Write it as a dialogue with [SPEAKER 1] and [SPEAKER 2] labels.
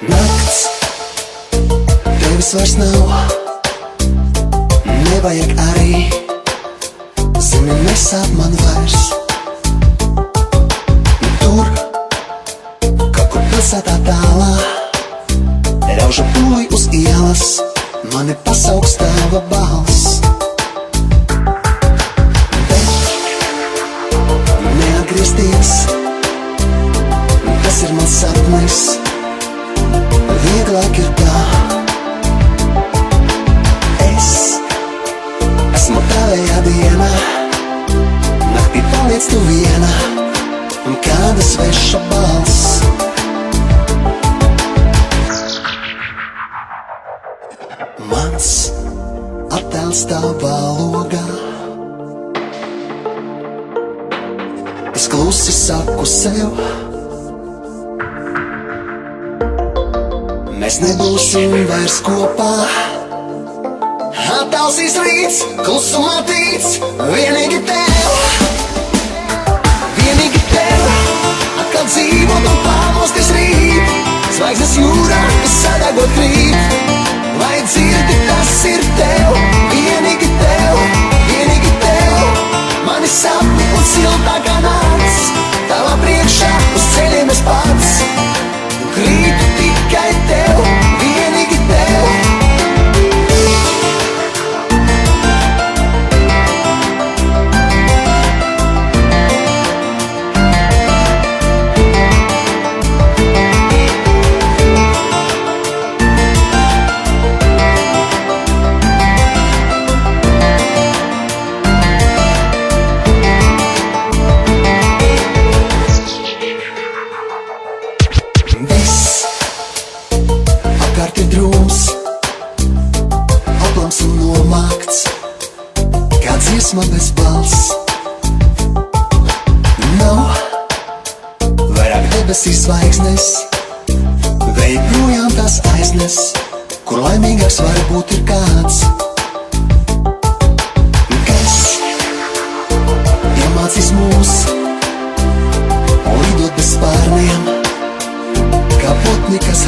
[SPEAKER 1] Nakts, tevis vairs nav, nevajag arī, zini, nesāp man vairs. Tur, kaut kur pilsētā tālā, ļaužu pūj uz ielas, mani pasauks tava balss. Bet neatgriezties, tas ir mans sapnis, vieglāk ir tā. Es esmu tavējā dienā, naktī paliec tu viena, un kāda sveša balss. Mans attēls tavā logā, es klusi saku sev, mēs nebūsim vairs kopā. Attēls rīts, klusumā tīts, vienīgi tev, vienīgi tev. Atkal dzīvot un pamosties rīt, zvaigznes jūrā, kas sadegot krīt. Vai dzirdi, tas ir tev, vienīgi tev, vienīgi tev. Mani sapni un siltākā nakts, tavā priekšā uz ceļiem es pats. Krītu tikai tev, vienīgi tev. Viss apkārt ir drūms, aplams un nomākts, kā dziesma bez balss. Nav vairāk debesīs zvaigznes, vēji projām tās aiznes, kur laimīgāks varbūt ir kāds. Kas iemācīs mūs lidot bez spārniem, kā putni, kas